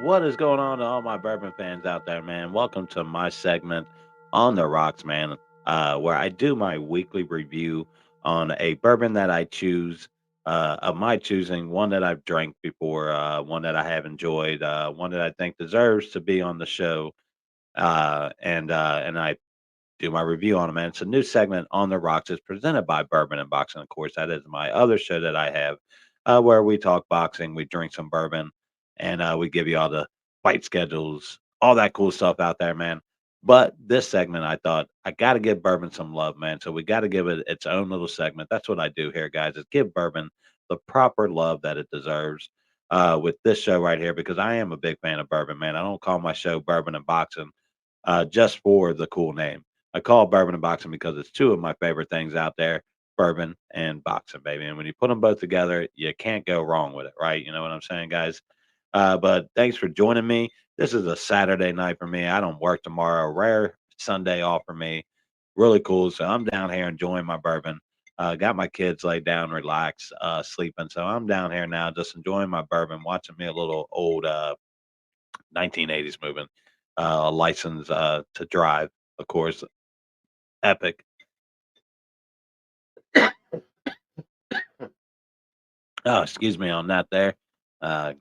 What is going on to all my bourbon fans out there, man? Welcome to my segment on the rocks, man, where I do my weekly review on a bourbon that I choose, of my choosing, one that I've drank before, one that I have enjoyed, one that I think deserves to be on the show, and I do my review on them. And it's a new segment on the rocks. It's presented by Bourbon and Boxing. Of course, that is my other show that I have, where we talk boxing, we drink some bourbon, and we give you all the fight schedules, all that cool stuff out there, man. But this segment, I thought I got to give bourbon some love, man. So we got to give it its own little segment. That's what I do here, guys. Is give bourbon the proper love that it deserves. With this show right here, because I am a big fan of bourbon, man. I don't call my show Bourbon and Boxing just for the cool name. I call it bourbon and boxing because it's two of my favorite things out there, bourbon and boxing, baby. And when you put them both together, you can't go wrong with it, right? You know what I'm saying, guys? But thanks for joining me. This is a Saturday night for me. I don't work tomorrow. Rare Sunday off for me. Really cool. So I'm down here enjoying my bourbon. Got my kids laid down, relaxed, sleeping. So I'm down here now, just enjoying my bourbon, watching me a little old 1980s movie, License to Drive, of course, epic. Oh, excuse me on that there. A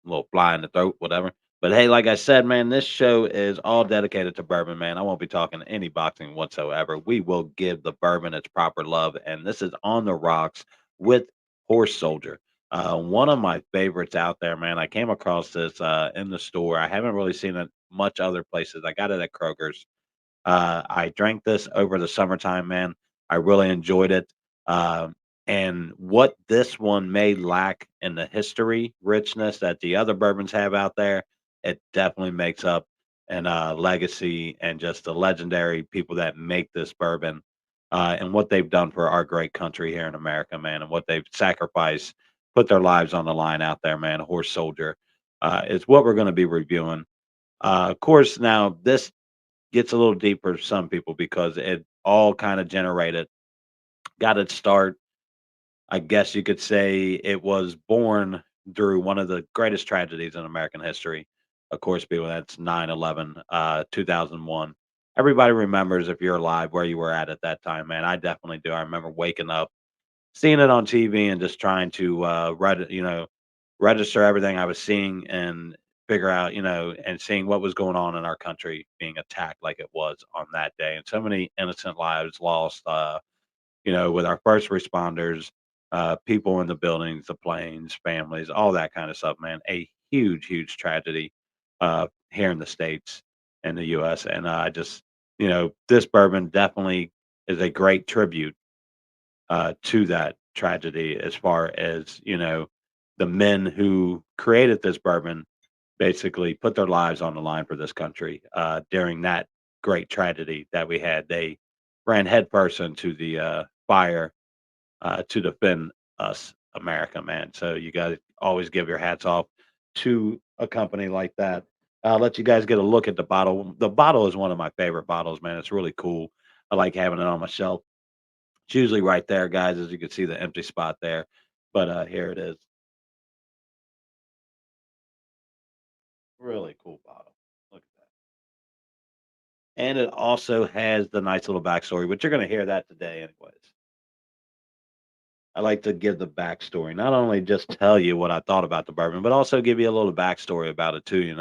little fly in the throat, whatever. But hey, like I said, man, this show is all dedicated to bourbon, man. I won't be talking any boxing whatsoever. We will give the bourbon its proper love. And this is On the Rocks with Horse Soldier. One of my favorites out there, man. I came across this in the store. I haven't really seen it much other places. I got it at Kroger's. I drank this over the summertime, man. I really enjoyed it. And what this one may lack in the history richness that the other bourbons have out there, it definitely makes up in legacy and just the legendary people that make this bourbon and what they've done for our great country here in America, man, and what they've sacrificed, put their lives on the line out there, man. Horse Soldier is what we're going to be reviewing. Of course, now this gets a little deeper for some people because it all kind of generated, got its start. I guess you could say it was born through one of the greatest tragedies in American history. Of course, people, that's 9/11, 2001. Everybody remembers, if you're alive, where you were at that time, man. I definitely do. I remember waking up, seeing it on TV, and just trying to register everything I was seeing and figure out, and seeing what was going on in our country being attacked like it was on that day, and so many innocent lives lost. With our first responders, people in the buildings, the planes, families, all that kind of stuff, man. A huge, huge tragedy here in the States and the US. And I just, this bourbon definitely is a great tribute to that tragedy as far as, the men who created this bourbon basically put their lives on the line for this country during that great tragedy that we had. They ran headfirst into the fire to defend us, America, man. So you guys always give your hats off to a company like that. I'll let you guys get a look at the bottle. The bottle is one of my favorite bottles, man. It's really cool. I like having it on my shelf. It's usually right there, guys, as you can see the empty spot there. But here it is. Really cool bottle. Look at that. And it also has the nice little backstory, but you're going to hear that today, anyways. I like to give the backstory, not only just tell you what I thought about the bourbon, but also give you a little backstory about it too.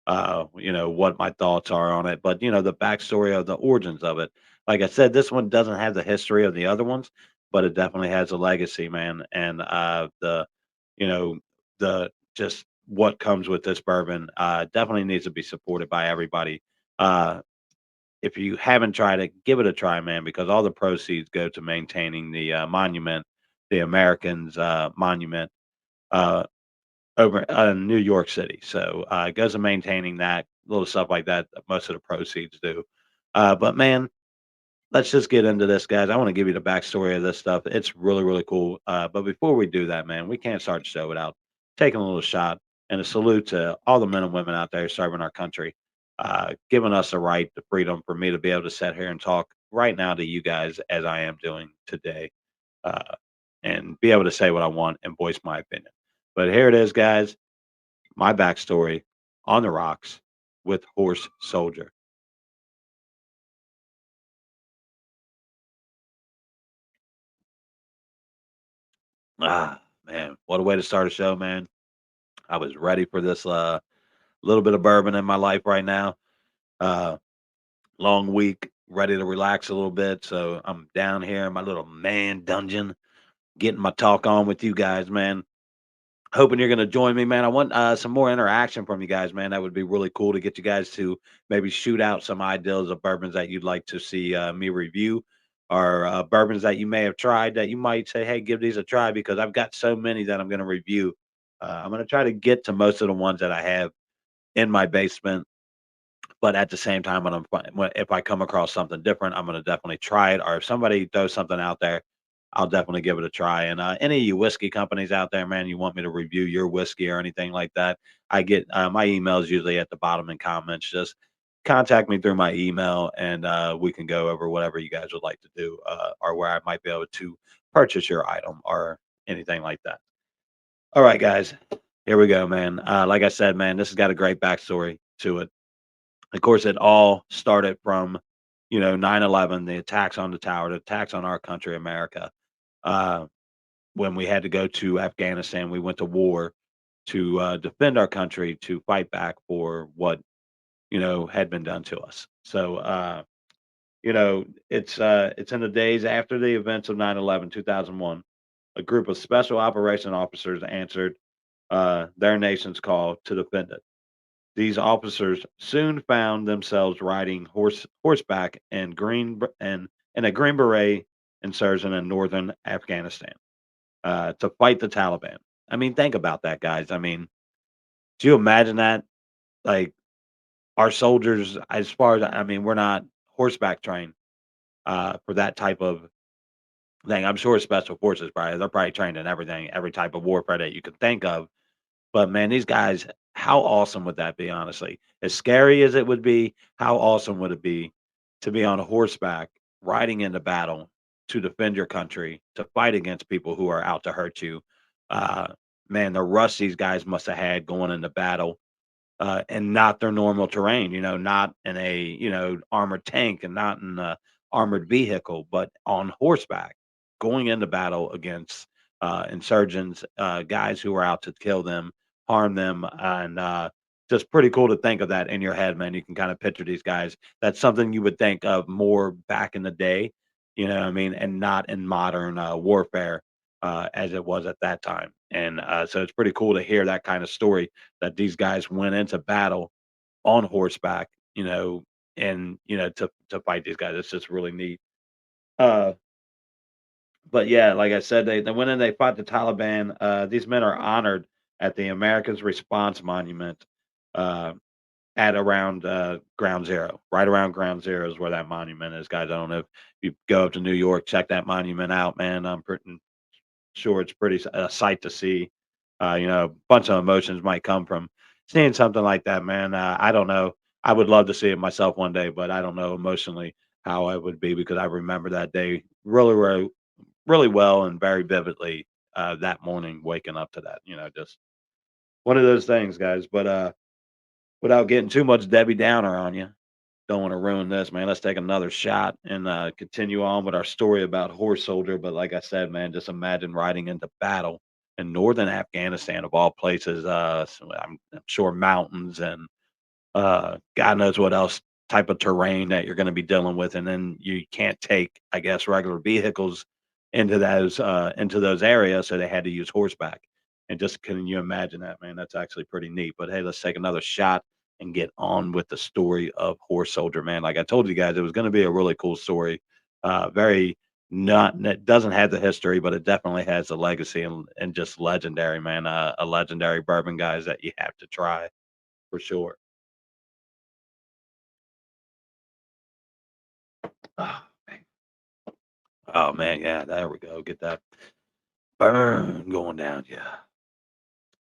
What my thoughts are on it, but the backstory of the origins of it. Like I said, this one doesn't have the history of the other ones, but it definitely has a legacy, man. And you know, the just what comes with this bourbon definitely needs to be supported by everybody. Uh, if you haven't tried it, give it a try, man, because all the proceeds go to maintaining the monument, the Americans monument uh, over in New York City. So it goes to maintaining that little stuff like that. Most of the proceeds do. But man, let's just get into this, guys. I want to give you the backstory of this stuff. It's really, really cool. But before we do that, man, we can't start the show without taking a little shot and a salute to all the men and women out there serving our country, giving us the right, the freedom for me to be able to sit here and talk right now to you guys as I am doing today, uh, and be able to say what I want and voice my opinion. But here it is, guys. My backstory. on the rocks with Horse Soldier. Man, what a way to start a show, man. I was ready for this little bit of bourbon in my life right now. Uh, Long week, ready to relax a little bit. So I'm down here in my little man dungeon, getting my talk on with you guys, man. Hoping you're gonna join me, man. I want some more interaction from you guys, man. That would be really cool to get you guys to maybe shoot out some ideas of bourbons that you'd like to see me review, or bourbons that you may have tried that you might say, "Hey, give these a try," because I've got so many that I'm gonna review. I'm gonna try to get to most of the ones that I have in my basement, but at the same time, if I come across something different, I'm gonna definitely try it. Or if somebody throws something out there, I'll definitely give it a try. And any of you whiskey companies out there, man, you want me to review your whiskey or anything like that, I get my emails usually at the bottom in comments. Just contact me through my email, and we can go over whatever you guys would like to do, or where I might be able to purchase your item or anything like that. All right, guys, here we go, man. Like I said, man, this has got a great backstory to it. Of course, it all started from, 9/11, the attacks on the tower, the attacks on our country, America. Uh, when we had to go to Afghanistan, we went to war to defend our country, to fight back for what, had been done to us. So, it's in the days after the events of 9/11, 2001. A group of special operation officers answered their nation's call to defend it. These officers soon found themselves riding horseback and and in a Green Beret insurgent in northern Afghanistan to fight the Taliban. I mean, think about that, guys. I mean, do you imagine that? Like our soldiers, as far as I mean, we're not horseback trained for that type of thing. I'm sure special forces probably they're probably trained in everything, every type of warfare that you could think of. But man, these guys, how awesome would that be, honestly? As scary as it would be, how awesome would it be to be on a horseback riding into battle to defend your country, to fight against people who are out to hurt you? Uh, Man, the rush these guys must have had going into battle and not their normal terrain, not in a, armored tank and not in a armored vehicle, but on horseback, going into battle against insurgents, guys who are out to kill them, harm them, and just pretty cool to think of that in your head, man. You can kind of picture these guys. That's something you would think of more back in the day, what I mean, and not in modern warfare as it was at that time. And so it's pretty cool to hear that kind of story that these guys went into battle on horseback, and to fight these guys. It's just really neat. Uh, but yeah, like I said, they went in, they fought the Taliban. These men are honored at the Americans Response Monument uh, at around Ground Zero. Right around Ground Zero is where that monument is, guys. I don't know if you go up to New York, check that monument out, man. I'm pretty sure it's a sight to see. A bunch of emotions might come from seeing something like that, man. I don't know. I would love to see it myself one day, but I don't know emotionally how I would be because I remember that day really, really, really well and very vividly that morning waking up to that. Just one of those things, guys. But without getting too much Debbie Downer on you, don't want to ruin this, man. Let's take another shot and continue on with our story about Horse Soldier. But like I said, man, just imagine riding into battle in northern Afghanistan, of all places. I'm sure mountains and God knows what else type of terrain that you're going to be dealing with, and then you can't take, I guess, regular vehicles into those areas, so they had to use horseback. And just can you imagine that, man? That's actually pretty neat. But hey, let's take another shot and get on with the story of Horse Soldier, man. Like I told you guys, it was going to be a really cool story. Very not it doesn't have the history, but it definitely has the legacy and just legendary, man. A legendary bourbon, guys, that you have to try for sure. Oh, man. Oh, man, yeah, there we go. Get that burn going down. Yeah,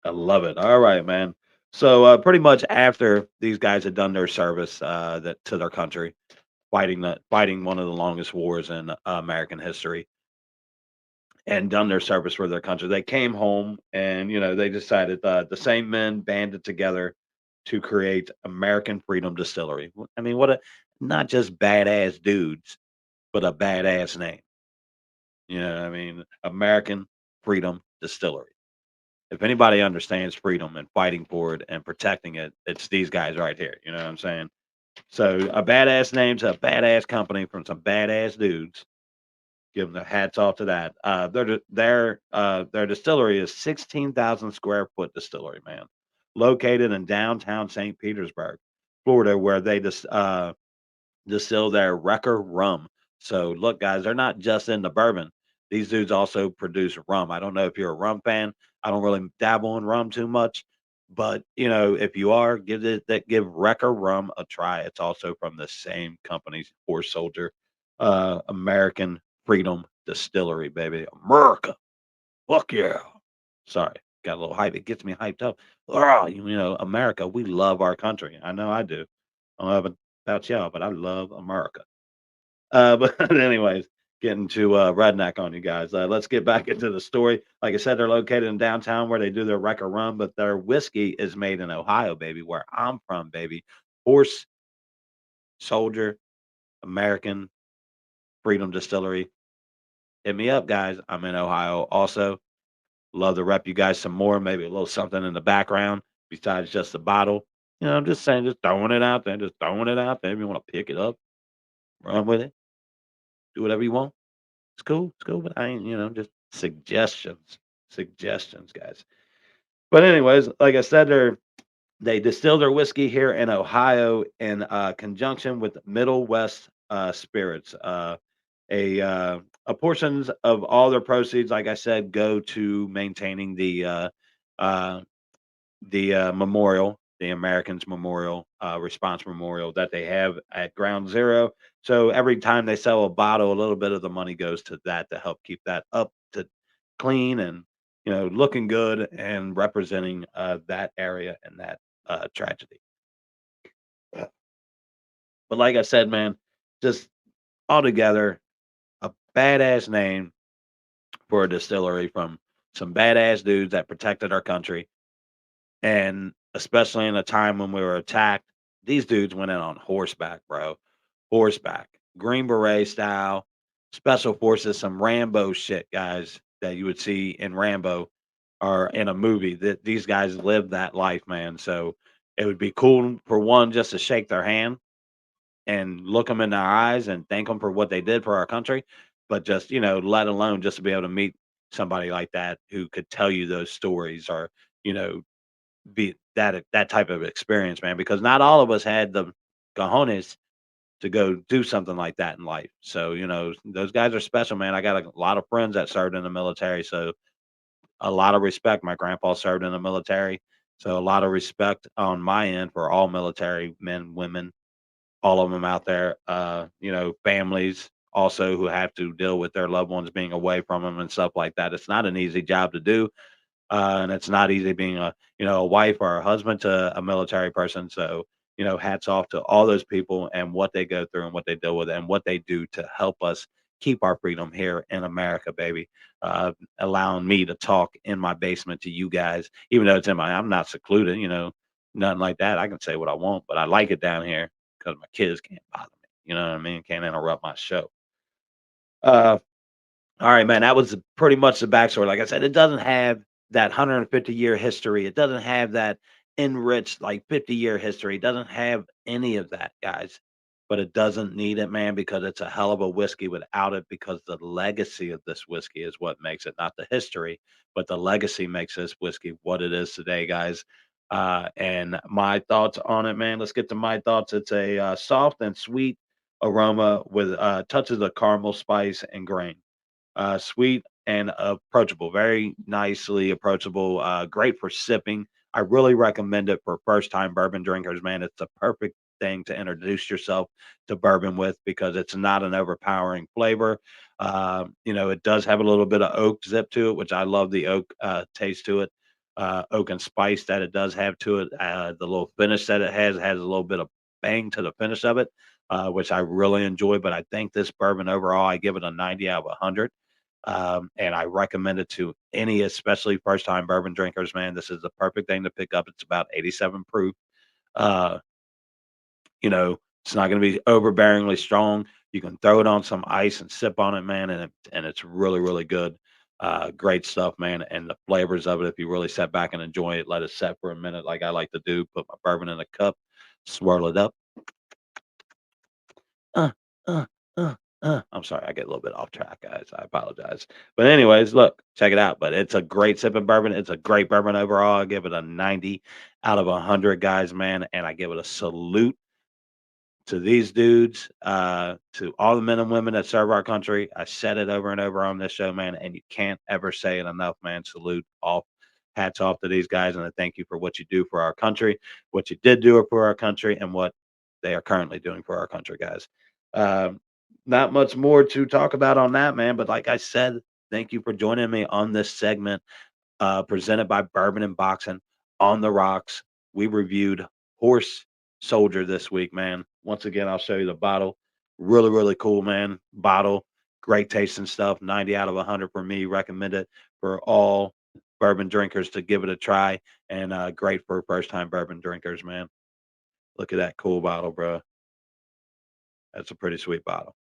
I love it. All right, man. So pretty much after these guys had done their service that to their country, fighting one of the longest wars in American history, and done their service for their country, they came home and they decided the same men banded together to create American Freedom Distillery. I mean, what a not just badass dudes, but a badass name. You know what I mean? American Freedom Distillery. If anybody understands freedom and fighting for it and protecting it, it's these guys right here. You know what I'm saying? So a badass name to a badass company from some badass dudes. Give them the hats off to that. Their distillery is 16,000 square foot distillery, man, located in downtown St. Petersburg, Florida, where they distill their Wrecker rum. So look, guys, they're not just in the bourbon. These dudes also produce rum. I don't know if you're a rum fan. I don't really dabble in rum too much, but if you are, give Wrecker rum a try. It's also from the same company, Horse Soldier, American Freedom Distillery, baby, America. Fuck yeah! Sorry, got a little hype. It gets me hyped up. Oh, America. We love our country. I know I do. I don't know about y'all, but I love America. But anyways, getting to redneck on you guys. Let's get back into the story. Like I said, they're located in downtown where they do their Wrecker rum, but their whiskey is made in Ohio, baby, where I'm from, baby. Horse Soldier American Freedom Distillery. Hit me up, guys. I'm in Ohio. Also, love to rep you guys some more. Maybe a little something in the background besides just the bottle. I'm just saying, just throwing it out there, just throwing it out there. If you want to pick it up, run with it, do whatever you want. It's cool. It's cool. But I ain't, just suggestions, guys. But anyways, like I said, they distill their whiskey here in Ohio in conjunction with Middle West Spirits. A portions of all their proceeds, like I said, go to maintaining uh, the memorial, the Americans Memorial, Response Memorial that they have at Ground Zero. So every time they sell a bottle, a little bit of the money goes to that to help keep that up to clean and looking good and representing that area and that tragedy. Uh, But like I said, man, just altogether a badass name for a distillery from some badass dudes that protected our country. And especially in a time when we were attacked, these dudes went in on horseback, bro. Horseback, Green Beret style, special forces, some Rambo shit, guys, that you would see in Rambo or in a movie. That these guys lived that life, man. So it would be cool for one just to shake their hand and look them in their eyes and thank them for what they did for our country. But just let alone just to be able to meet somebody like that who could tell you those stories or you know be that type of experience, man, because not all of us had the cojones to go do something like that in life. So, those guys are special, man. I got a lot of friends that served in the military, so a lot of respect. My grandpa served in the military, so a lot of respect on my end for all military men, women, all of them out there. Families also who have to deal with their loved ones being away from them and stuff like that. It's not an easy job to do, and it's not easy being a wife or a husband to a military person. So hats off to all those people and what they go through and what they deal with and what they do to help us keep our freedom here in America, baby. Allowing me to talk in my basement to you guys, even though I'm not secluded, nothing like that. I can say what I want, but I like it down here because my kids can't bother me. You know what I mean? Can't interrupt my show. Uh, all right, man. That was pretty much the backstory. Like I said, it doesn't have that 150-year history. It doesn't have that enriched like 50-year history. It doesn't have any of that, guys. But it doesn't need it, man, because it's a hell of a whiskey without it. Because the legacy of this whiskey is what makes it, not the history, but the legacy makes this whiskey what it is today, guys. And my thoughts on it, man. Let's get to my thoughts. It's a soft and sweet aroma with touches of caramel, spice, and grain, sweet and approachable, very nicely approachable. Great for sipping. I really recommend it for first time bourbon drinkers, man. It's the perfect thing to introduce yourself to bourbon with because it's not an overpowering flavor. It does have a little bit of oak zip to it, which I love the oak taste to it. Oak and spice that it does have to it. The little finish that it has a little bit of bang to the finish of it, which I really enjoy. But I think this bourbon overall, I give it a 90 out of 100. And I recommend it to any, especially first time bourbon drinkers, man. This is the perfect thing to pick up. It's about 87 proof. Uh, you know, it's not going to be overbearingly strong. You can throw it on some ice and sip on it, man, and it's really really good. Great stuff, man, and the flavors of it. If you really sit back and enjoy it, let it set for a minute, like I like to do. Put my bourbon in a cup, swirl it up. Uh, uh, I'm sorry, I get a little bit off track, guys. I apologize. But anyways, look, check it out. But it's a great sipping bourbon. It's a great bourbon overall. I give it a 90 out of 100, guys, man, and I give it a salute to these dudes, to all the men and women that serve our country. I said it over and over on this show, man, and you can't ever say it enough, man. Salute off, hats off to these guys, and I thank you for what you do for our country, what you did do for our country, and what they are currently doing for our country, guys. Um, Not much more to talk about on that, man. But like I said, thank you for joining me on this segment presented by Bourbon and Boxing on the rocks. We reviewed Horse Soldier this week, man. Once again, I'll show you the bottle. Really, really cool, man. Bottle, great tasting stuff. 90 out of 100 for me. Recommend it for all bourbon drinkers to give it a try, and great for first time bourbon drinkers, man. Look at that cool bottle, bro. That's a pretty sweet bottle.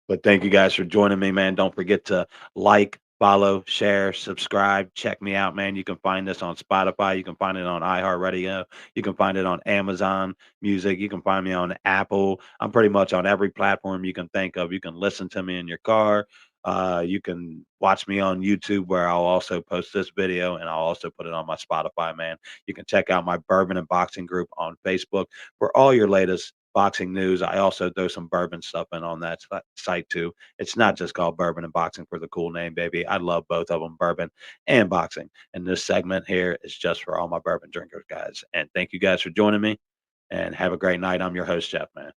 But thank you guys for joining me, man. Don't forget to like, follow, share, subscribe. Check me out, man. You can find this on Spotify. You can find it on iHeartRadio. You can find it on Amazon Music. You can find me on Apple. I'm pretty much on every platform you can think of. You can listen to me in your car. You can watch me on YouTube, where I'll also post this video, and I'll also put it on my Spotify, man. You can check out my Bourbon and Boxing group on Facebook for all your latest boxing news. I also throw some bourbon stuff in on that site too. It's not just called Bourbon and Boxing for the cool name, baby. I love both of them, bourbon and boxing. And this segment here is just for all my bourbon drinkers, guys. And thank you guys for joining me. And have a great night. I'm your host, Jeff, man.